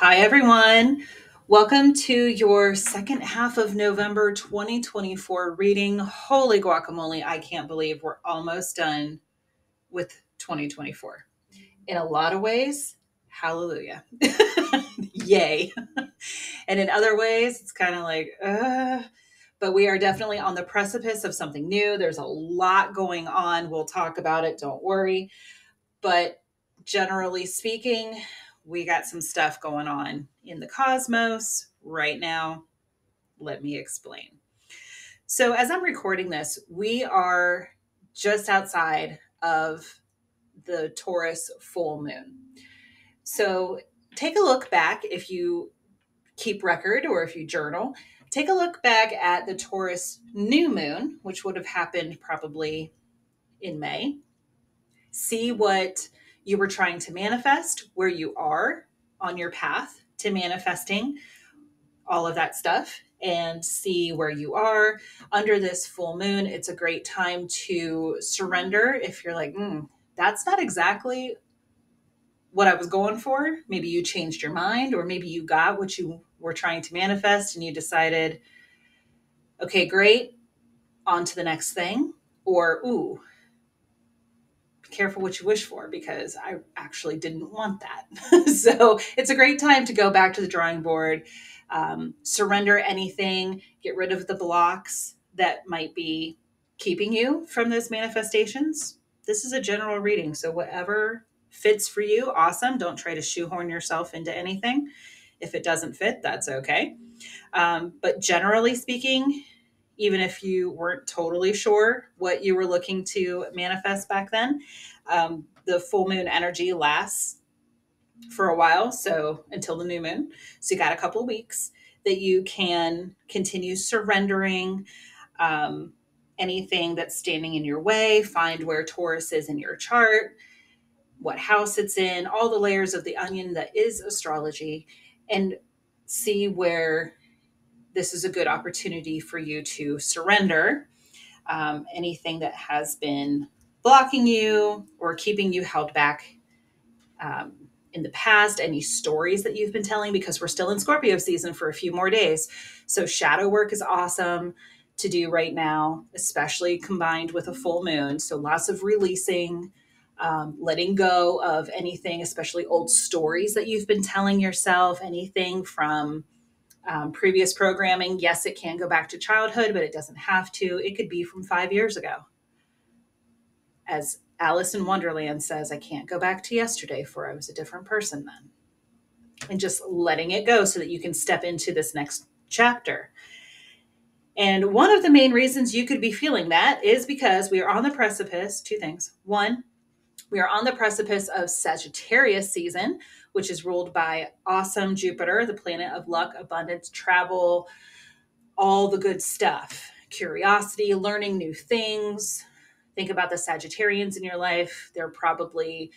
Hi, everyone. Welcome to your second half of November 2024 reading. Holy guacamole, I can't believe we're almost done with 2024. In a lot of ways, hallelujah. Yay. And in other ways, it's kind of like, but we are definitely on the precipice of something new. There's a lot going on. We'll talk about it, don't worry. But generally speaking, we got some stuff going on in the cosmos right now. Let me explain. So, as I'm recording this, we are just outside of the Taurus full moon. So, take a look back if you keep record or if you journal. Take a look back at the Taurus new moon, which would have happened probably in May. See what you were trying to manifest, where you are on your path to manifesting all of that stuff, and see where you are under this full moon. It's a great time to surrender if you're like, that's not exactly what I was going for. Maybe you changed your mind, or maybe you got what you were trying to manifest and you decided, okay, great, on to the next thing. Or, ooh, careful what you wish for, because I actually didn't want that. So it's a great time to go back to the drawing board, surrender anything, get rid of the blocks that might be keeping you from those manifestations. This is a general reading, so whatever fits for you, awesome. Don't try to shoehorn yourself into anything. If it doesn't fit, that's okay. But generally speaking, even if you weren't totally sure what you were looking to manifest back then, the full moon energy lasts for a while, so until the new moon. So you got a couple of weeks that you can continue surrendering anything that's standing in your way. Find where Taurus is in your chart, what house it's in, all the layers of the onion that is astrology, and see where this is a good opportunity for you to surrender anything that has been blocking you or keeping you held back in the past, any stories that you've been telling, because we're still in Scorpio season for a few more days. So shadow work is awesome to do right now, especially combined with a full moon. So lots of releasing, letting go of anything, especially old stories that you've been telling yourself, anything from previous programming. Yes, it can go back to childhood, but it doesn't have to. It could be from 5 years ago. As Alice in Wonderland says, I can't go back to yesterday, for I was a different person then. And just letting it go so that you can step into this next chapter. And one of the main reasons you could be feeling that is because we are on the precipice. Two things. One, we are on the precipice of Sagittarius season, which is ruled by awesome Jupiter, the planet of luck, abundance, travel, all the good stuff, curiosity, learning new things. Think about the Sagittarians in your life. They're probably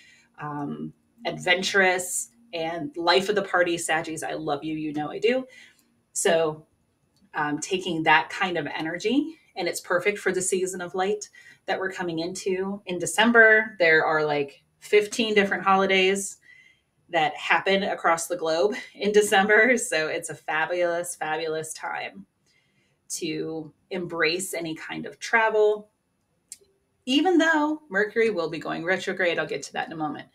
adventurous and life of the party. Saggies, I love you. You know I do. So taking that kind of energy, and it's perfect for the season of light that we're coming into in December. There are like 15 different holidays that happen across the globe in December. So it's a fabulous, fabulous time to embrace any kind of travel, even though Mercury will be going retrograde. I'll get to that in a moment.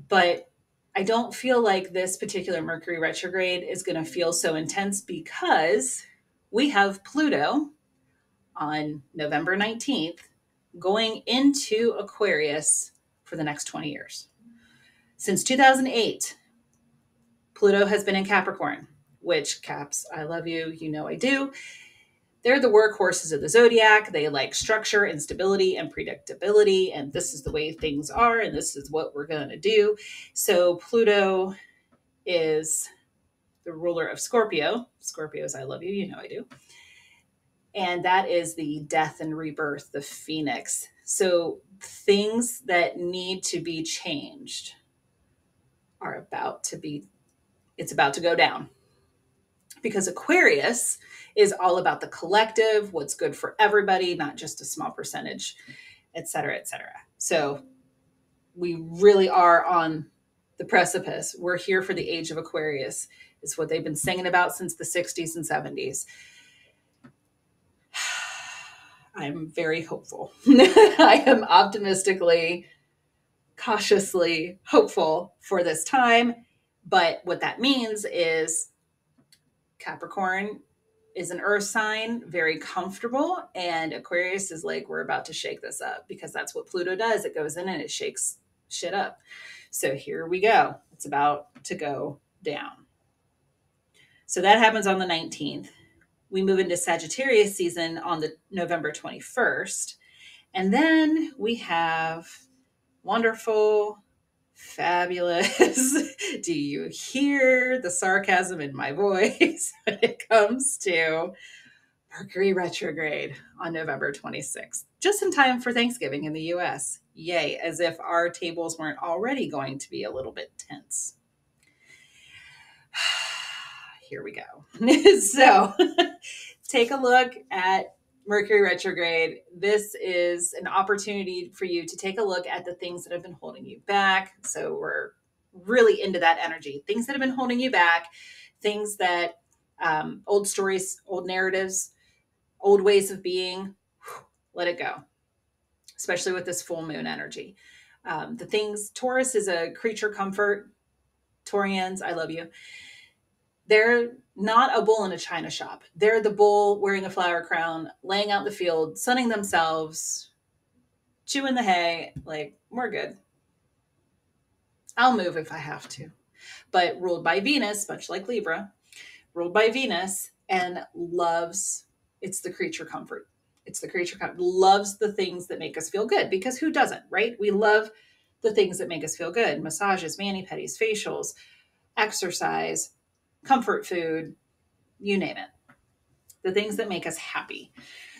But I don't feel like this particular Mercury retrograde is going to feel so intense because we have Pluto on November 19th going into Aquarius for the next 20 years. Since 2008, Pluto has been in Capricorn, which Caps, I love you, you know I do. They're the workhorses of the zodiac. They like structure and stability and predictability, and this is the way things are, and this is what we're going to do. So Pluto is the ruler of Scorpio. Scorpios, I love you, you know I do. And that is the death and rebirth, the phoenix. So things that need to be changed are about to be, it's about to go down. Because Aquarius is all about the collective, what's good for everybody, not just a small percentage, et cetera, et cetera. So we really are on the precipice. We're here for the age of Aquarius. It's what they've been singing about since the 60s and 70s. I'm very hopeful. I am optimistically, cautiously hopeful for this time. But what that means is Capricorn is an earth sign, very comfortable. And Aquarius is like, we're about to shake this up, because that's what Pluto does. It goes in and it shakes shit up. So here we go. It's about to go down. So that happens on the 19th. We move into Sagittarius season on the November 21st. And then we have wonderful, fabulous. Do you hear the sarcasm in my voice when it comes to Mercury retrograde on November 26th? Just in time for Thanksgiving in the US. Yay, as if our tables weren't already going to be a little bit tense. Here we go. So take a look at Mercury retrograde. This is an opportunity for you to take a look at the things that have been holding you back. So we're really into that energy. Things that have been holding you back, things that, old stories, old narratives, old ways of being, let it go, especially with this full moon energy. The things, Taurus is a creature comfort. Taurians, I love you. They're not a bull in a china shop. They're the bull wearing a flower crown, laying out in the field, sunning themselves, chewing the hay. Like, we're good. I'll move if I have to. But ruled by Venus, much like Libra, ruled by Venus, and loves, it's the creature comfort. It's the creature comfort, loves the things that make us feel good, because who doesn't, right? We love the things that make us feel good. Massages, mani-pedis, facials, exercise, comfort food, you name it. The things that make us happy.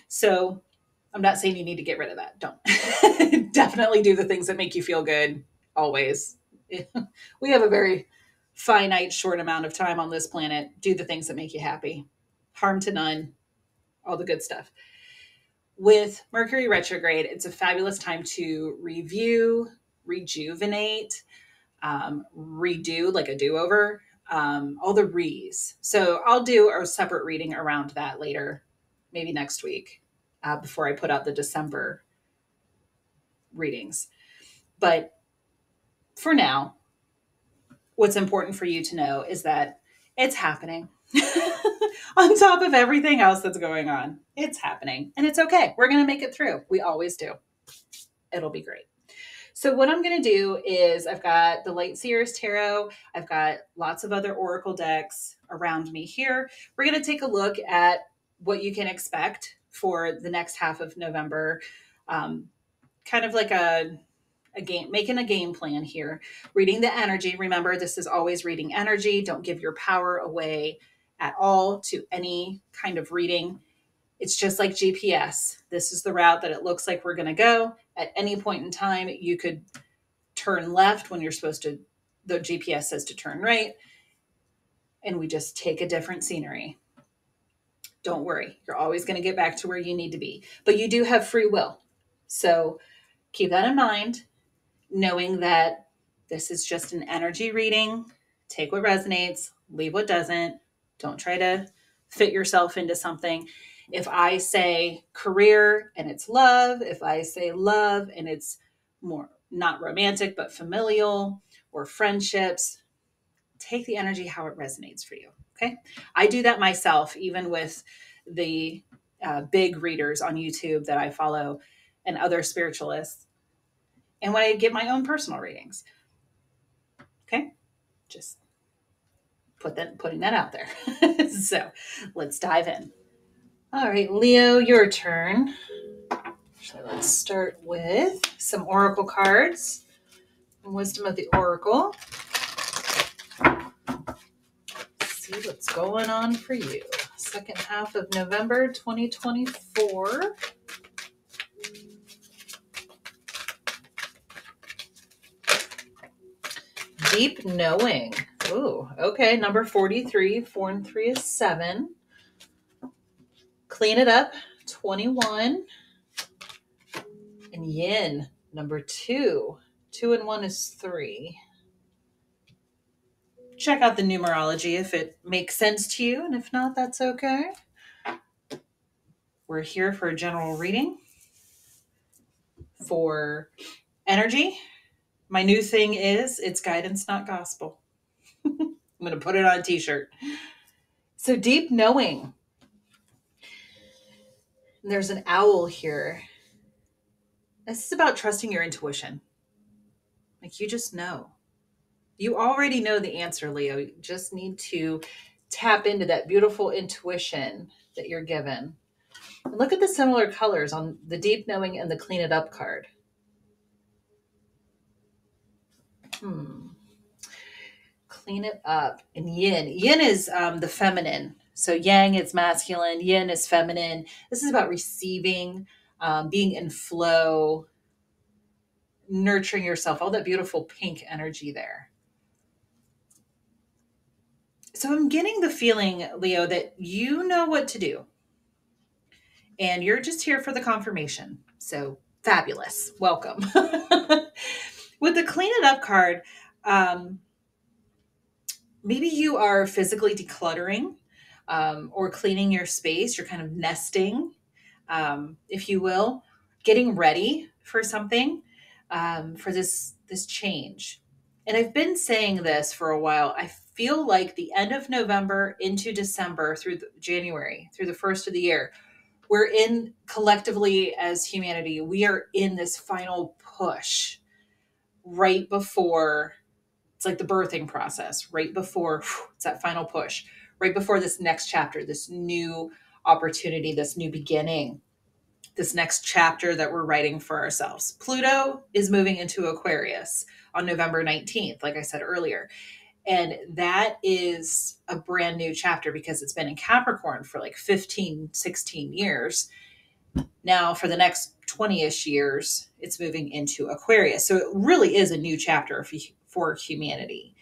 So I'm not saying you need to get rid of that. Don't. Definitely do the things that make you feel good, always. We have a very finite, short amount of time on this planet. Do the things that make you happy. Harm to none. All the good stuff. With Mercury retrograde, it's a fabulous time to review, rejuvenate, redo, like a do-over, all the re's. So I'll do a separate reading around that later, maybe next week, before I put out the December readings. But for now, what's important for you to know is that it's happening. On top of everything else that's going on, it's happening. And it's okay. We're going to make it through. We always do. It'll be great. So what I'm going to do is I've got the Light-Seer's Tarot. I've got lots of other Oracle decks around me here. We're going to take a look at what you can expect for the next half of November. Kind of like a game, making a game plan here. Reading the energy. Remember, this is always reading energy. Don't give your power away at all to any kind of reading. It's just like GPS. This is the route that it looks like we're going to go. At any point in time, you could turn left when you're supposed to, the GPS says to turn right. And we just take a different scenery. Don't worry. You're always going to get back to where you need to be. But you do have free will. So keep that in mind, knowing that this is just an energy reading. Take what resonates, leave what doesn't. Don't try to fit yourself into something. If I say career and it's love, if I say love and it's more not romantic, but familial or friendships, take the energy how it resonates for you. Okay. I do that myself, even with the big readers on YouTube that I follow and other spiritualists. And when I get my own personal readings. Okay. Just putting that out there. So let's dive in. All right, Leo, your turn. Actually, let's start with some Oracle cards. Wisdom of the Oracle. Let's see what's going on for you. Second half of November 2024. Deep knowing. Ooh, okay. Number 43. 4 and 3 is 7. Clean it up. 21. And yin. Number 2. 2 and 1 is 3. Check out the numerology if it makes sense to you, and if not, that's okay. We're here for a general reading for energy. My new thing is it's guidance, not gospel. I'm going to put it on a t-shirt. So deep knowing. And there's an owl here. This is about trusting your intuition. Like, you just know. You already know the answer, Leo. You just need to tap into that beautiful intuition that you're given. And look at the similar colors on the deep knowing and the clean it up card. Clean it up. And yin. Yin is the feminine. So yang is masculine. Yin is feminine. This is about receiving, being in flow, nurturing yourself, all that beautiful pink energy there. So I'm getting the feeling, Leo, that you know what to do. And you're just here for the confirmation. So fabulous. Welcome. With the clean it up card, maybe you are physically decluttering or cleaning your space. You're kind of nesting, if you will, getting ready for something, for this change. And I've been saying this for a while. I feel like the end of November into December through January, through the first of the year, we're in collectively as humanity, we are in this final push right before, it's like the birthing process, right before it's that final push, right before this next chapter, this new opportunity, this new beginning, this next chapter that we're writing for ourselves. Pluto is moving into Aquarius on November 19th, like I said earlier. And that is a brand new chapter because it's been in Capricorn for like 15, 16 years. Now for the next 20-ish years, it's moving into Aquarius. So it really is a new chapter for humanity.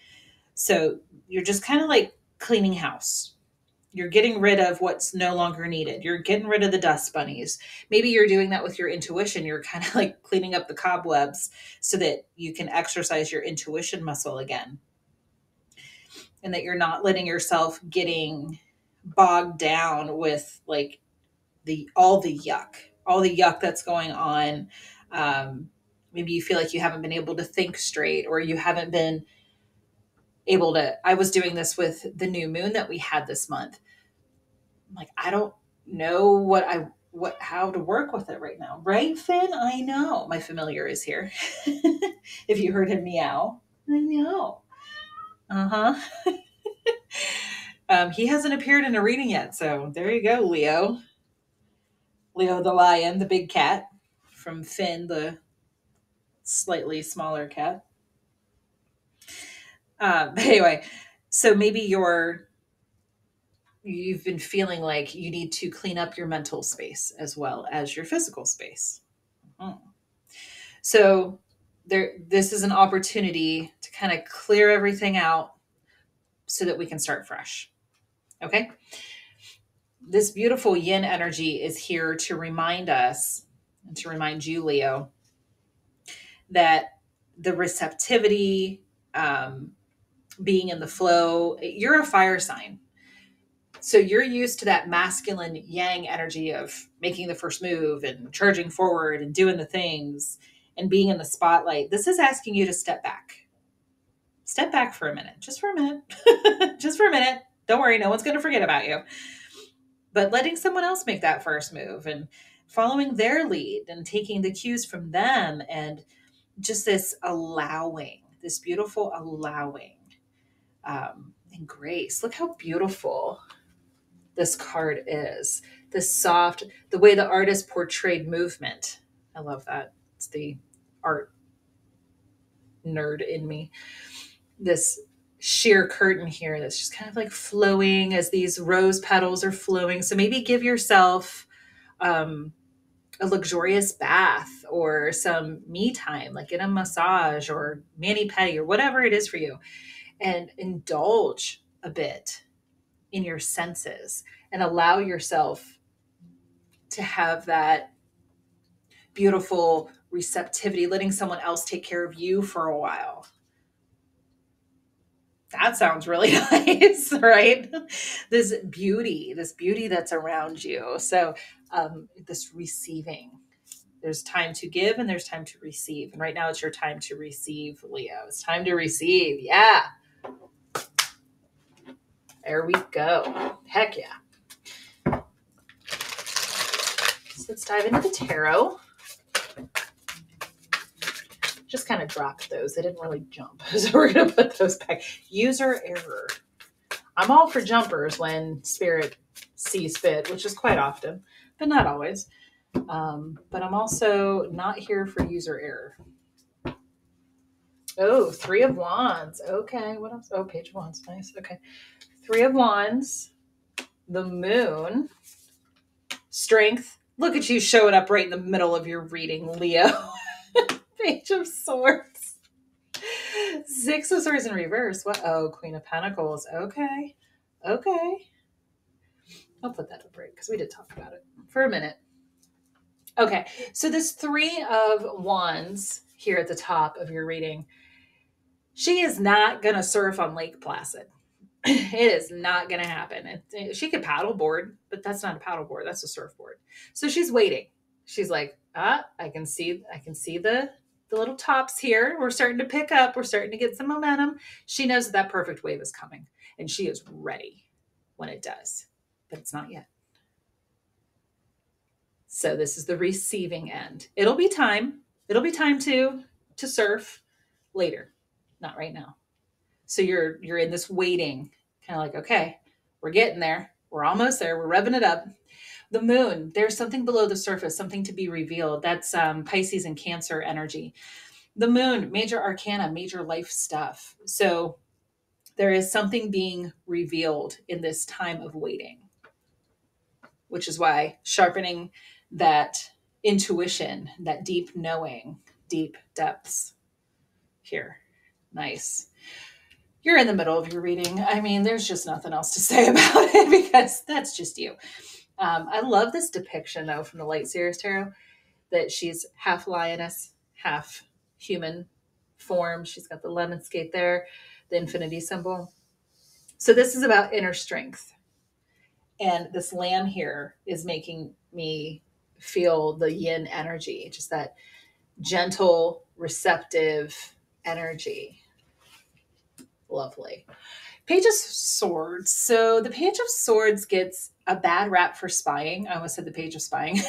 So you're just kind of like cleaning house. You're getting rid of what's no longer needed. You're getting rid of the dust bunnies. Maybe you're doing that with your intuition. You're kind of like cleaning up the cobwebs so that you can exercise your intuition muscle again. And that you're not letting yourself getting bogged down with like all the yuck that's going on. Maybe you feel like you haven't been able to think straight, or you haven't been able to. I was doing this with the new moon that we had this month. I'm like, I don't know how to work with it right now. Right, Finn? I know. My familiar is here. If you heard him meow, I know. Uh-huh. He hasn't appeared in a reading yet, so there you go, Leo. Leo the lion, the big cat, from Finn, the slightly smaller cat. But anyway, so maybe you've been feeling like you need to clean up your mental space as well as your physical space. So this is an opportunity to kind of clear everything out so that we can start fresh. Okay. This beautiful yin energy is here to remind us, and to remind you, Leo, that the receptivity, being in the flow, you're a fire sign. So you're used to that masculine yang energy of making the first move and charging forward and doing the things and being in the spotlight. This is asking you to step back. Step back for a minute, just for a minute, just for a minute. Don't worry, no one's going to forget about you. But letting someone else make that first move and following their lead and taking the cues from them, and just this allowing, this beautiful allowing, and grace. Look how beautiful this card is. This soft, the way the artist portrayed movement. I love that. It's the art nerd in me. This sheer curtain here that's just kind of like flowing as these rose petals are flowing. So maybe give yourself a luxurious bath or some me time, like in a massage or mani-pedi or whatever it is for you, and indulge a bit in your senses and allow yourself to have that beautiful receptivity, letting someone else take care of you for a while. That sounds really nice, right? This beauty that's around you. So, this receiving. There's time to give and there's time to receive. And right now it's your time to receive, Leo. It's time to receive. Yeah. There we go. Heck yeah. So let's dive into the tarot. Just kind of dropped those. They didn't really jump. So we're going to put those back. User error. I'm all for jumpers when spirit sees fit, which is quite often, but not always. But I'm also not here for user error. Oh, 3 of Wands. Okay, what else? Oh, Page of Wands. Nice. Okay. 3 of Wands. The Moon. Strength. Look at you showing up right in the middle of your reading, Leo. Page of Swords. 6 of Swords in reverse. What? Oh, Queen of Pentacles. Okay. Okay. I'll put that up right because we did talk about it for a minute. Okay. So this 3 of Wands here at the top of your reading, she is not going to surf on Lake Placid. It is not going to happen. She could paddleboard, but that's not a paddleboard. That's a surfboard. So she's waiting. She's like, I can see the little tops here. We're starting to pick up. We're starting to get some momentum. She knows that perfect wave is coming and she is ready when it does, but it's not yet. So this is the receiving end. It'll be time. It'll be time to surf later, not right now. So you're in this waiting, kind of like, okay, we're getting there. We're almost there. We're revving it up. The Moon, there's something below the surface, something to be revealed. That's Pisces and Cancer energy. The Moon, major arcana, major life stuff. So there is something being revealed in this time of waiting, which is why sharpening that intuition, that deep knowing, deep depths here. Nice. You're in the middle of your reading. I mean, there's just nothing else to say about it because that's just you. I love this depiction, though, from the Light-Seer tarot, that she's half lioness, half human form. She's got the lemon skate there, the infinity symbol. So this is about inner strength. And this lamb here is making me feel the yin energy, just that gentle, receptive energy. Lovely. Page of Swords. So the Page of Swords gets a bad rap for spying. I almost said the Page of Spying.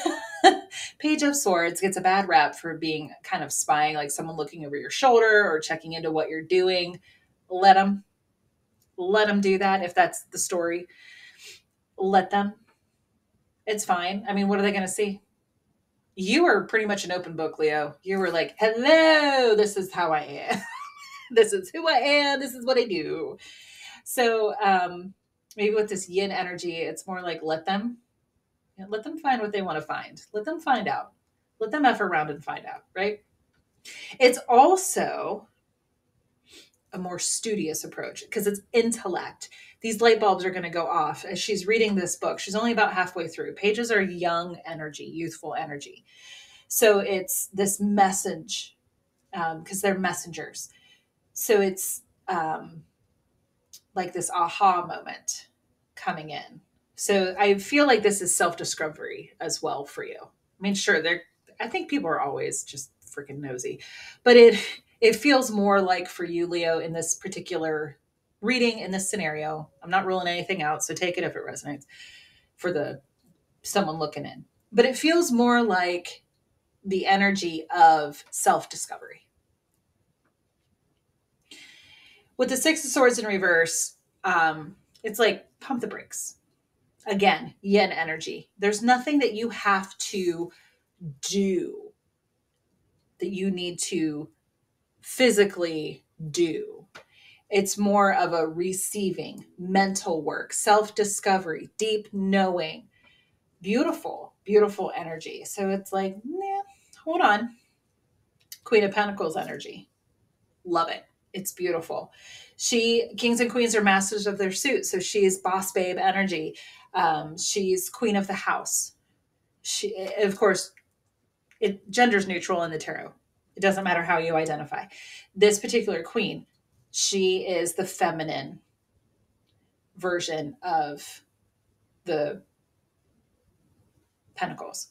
Page of Swords gets a bad rap for being kind of spying, like someone looking over your shoulder or checking into what you're doing. Let them do that if that's the story. Let them. It's fine. I mean, what are they going to see? You are pretty much an open book, Leo. You were like, hello, this is how I am. This is who I am. This is what I do. So maybe with this yin energy, it's more like let them find what they want to find. Let them find out. Let them F around and find out, right? It's also a more studious approach because it's intellect. These light bulbs are going to go off as she's reading this book. She's only about halfway through. Pages are young energy, youthful energy. So it's this message because they're messengers. So it's like this aha moment coming in. So I feel like this is self-discovery as well for you. I mean, sure, I think people are always just freaking nosy, but it feels more like for you, Leo, in this particular reading, in this scenario. I'm not ruling anything out, so take it if it resonates for someone looking in. But it feels more like the energy of self-discovery. With the Six of Swords in reverse, it's like pump the brakes. Again, yin energy. There's nothing that you have to do, that you need to physically do. It's more of a receiving, mental work, self-discovery, deep knowing, beautiful, beautiful energy. So it's like, hold on. Queen of Pentacles energy. Love it. It's beautiful. Kings and queens are masters of their suit. So she's boss babe energy. She's queen of the house. Of course, gender's neutral in the tarot. It doesn't matter how you identify. This particular queen, She is the feminine version of the Pentacles.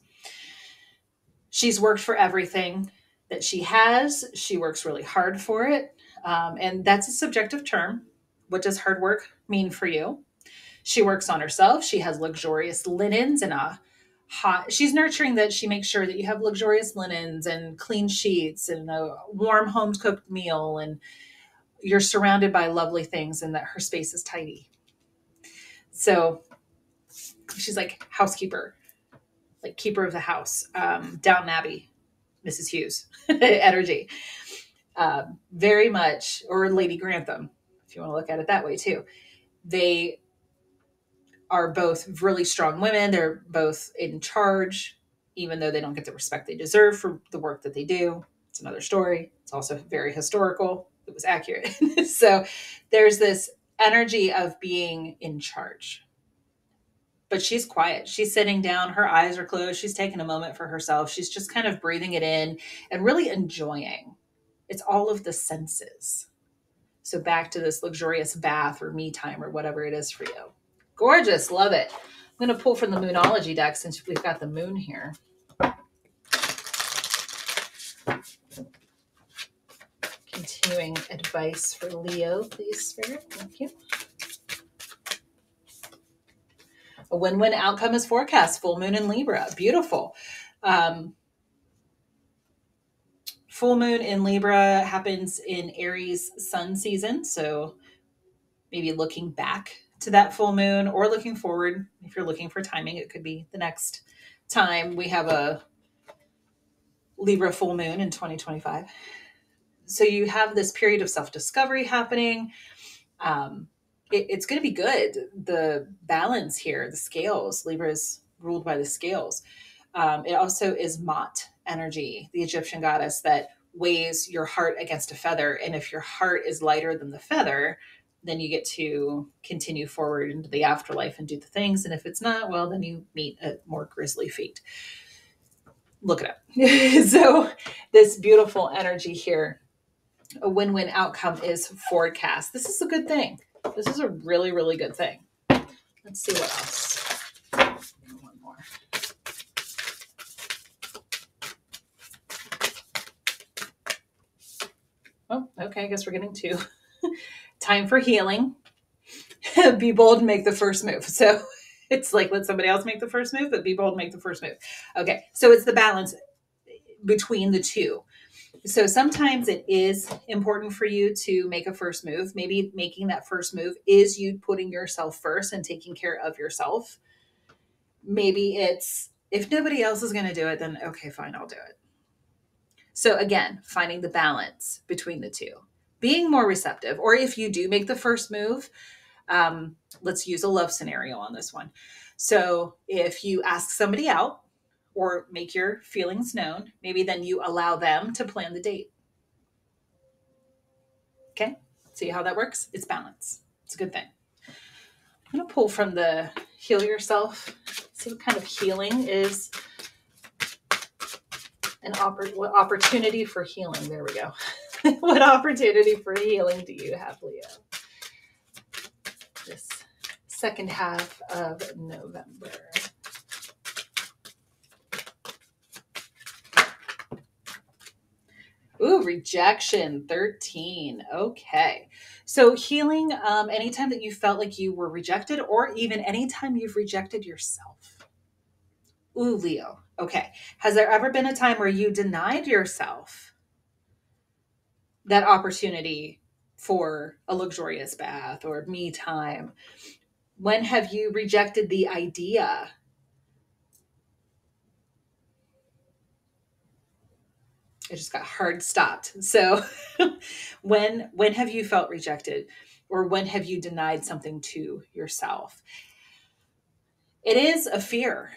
She's worked for everything that she has. She works really hard for it. And that's a subjective term. What does hard work mean for you? She works on herself. She has luxurious linens and she's nurturing that. She makes sure that you have luxurious linens and clean sheets and a warm home cooked meal, and you're surrounded by lovely things, and that her space is tidy. So she's like housekeeper, like keeper of the house, Downton Abbey, Mrs. Hughes energy. Very much, or Lady Grantham, if you want to look at it that way too. They are both really strong women. They're both in charge, even though they don't get the respect they deserve for the work that they do. It's another story. It's also very historical. It was accurate. So there's this energy of being in charge. But she's quiet. She's sitting down. Her eyes are closed. She's taking a moment for herself. She's just kind of breathing it in and really enjoying. It's all of the senses. So back to this luxurious bath or me time or whatever it is for you. Gorgeous. Love it. I'm going to pull from the Moonology deck since we've got the moon here. Continuing advice for Leo, please, Spirit. Thank you. A win-win outcome is forecast. Full moon in Libra. Beautiful. Full moon in Libra happens in Aries sun season. So maybe looking back to that full moon or looking forward. If you're looking for timing, it could be the next time we have a Libra full moon in 2025. So you have this period of self-discovery happening. It's going to be good. The balance here, the scales, Libra is ruled by the scales. It also is Mot energy, the Egyptian goddess that weighs your heart against a feather. And if your heart is lighter than the feather, then you get to continue forward into the afterlife and do the things. And if it's not, well, then you meet a more grisly fate. Look it up. So this beautiful energy here, a win-win outcome is forecast. This is a good thing. This is a really, really good thing. Let's see what else. One more. Oh, okay. I guess we're getting two. Time for healing. Be bold and make the first move. So it's like, let somebody else make the first move, but be bold and make the first move. Okay. So it's the balance between the two. So sometimes it is important for you to make a first move. Maybe making that first move is you putting yourself first and taking care of yourself. Maybe it's, if nobody else is going to do it, then okay, fine, I'll do it. So again, finding the balance between the two, being more receptive, or if you do make the first move, let's use a love scenario on this one. So if you ask somebody out or make your feelings known, maybe then you allow them to plan the date. Okay. See how that works? It's balance. It's a good thing. I'm going to pull from the Heal Yourself. See what kind of healing is what opportunity for healing. There we go. What opportunity for healing do you have, Leo? This second half of November. Ooh, rejection, 13. Okay. So healing, anytime that you felt like you were rejected, or even anytime you've rejected yourself. Ooh, Leo. Okay. Has there ever been a time where you denied yourself that opportunity for a luxurious bath or me time? When have you rejected the idea? It just got hard stopped. So when have you felt rejected, or when have you denied something to yourself? It is a fear,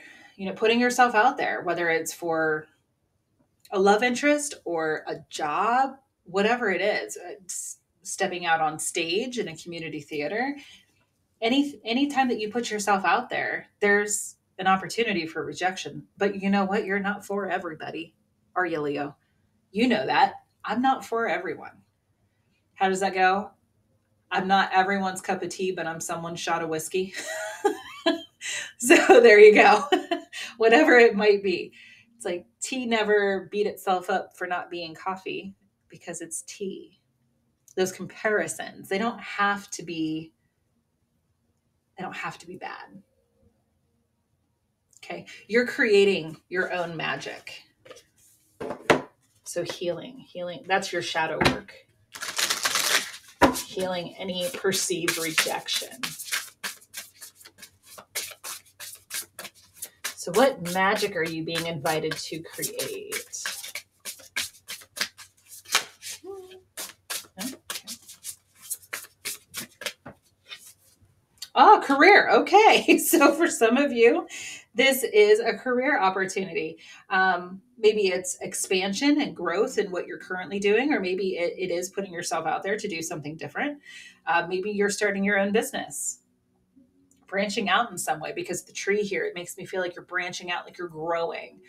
putting yourself out there, whether it's for a love interest or a job, whatever it is, stepping out on stage in a community theater. Any time that you put yourself out there, there's an opportunity for rejection. But you know what? You're not for everybody, are you, Leo? You know that. I'm not for everyone. How does that go? I'm not everyone's cup of tea, but I'm someone's shot of whiskey. So there you go. Whatever it might be. It's like tea never beat itself up for not being coffee because it's tea. Those comparisons, they don't have to be bad. Okay. You're creating your own magic. So healing, that's your shadow work. Healing any perceived rejection. So what magic are you being invited to create? Okay. Oh, career. Okay. So for some of you, this is a career opportunity. Maybe it's expansion and growth in what you're currently doing, or maybe it is putting yourself out there to do something different. Maybe you're starting your own business, branching out in some way, because the tree here, it makes me feel like you're branching out, like you're growing.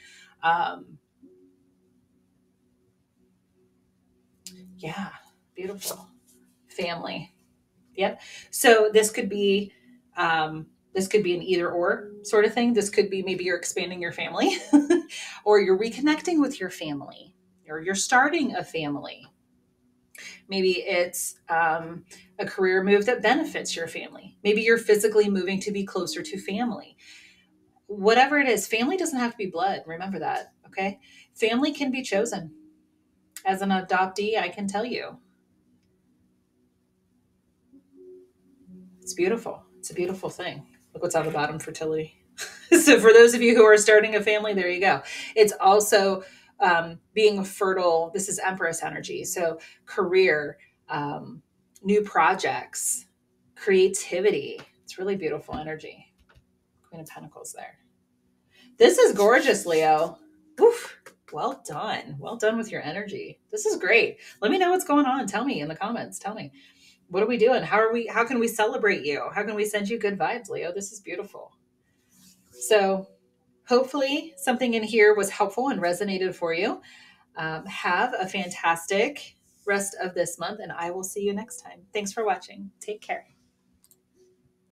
Yeah, beautiful. Family. Yep. So this could be an either or sort of thing. This could be maybe you're expanding your family or you're reconnecting with your family or you're starting a family. Maybe it's a career move that benefits your family. Maybe you're physically moving to be closer to family. Whatever it is, family doesn't have to be blood. Remember that. Okay. Family can be chosen. As an adoptee, I can tell you. It's beautiful. It's a beautiful thing. Look what's on the bottom, fertility. So for those of you who are starting a family, there you go. It's also being fertile. This is Empress energy. So career, new projects, creativity. It's really beautiful energy. Queen of Pentacles there. This is gorgeous, Leo. Oof. Well done. Well done with your energy. This is great. Let me know what's going on. Tell me in the comments. Tell me. What are we doing? How can we celebrate you? How can we send you good vibes, Leo? This is beautiful. So hopefully something in here was helpful and resonated for you. Have a fantastic rest of this month, and I will see you next time. Thanks for watching. Take care.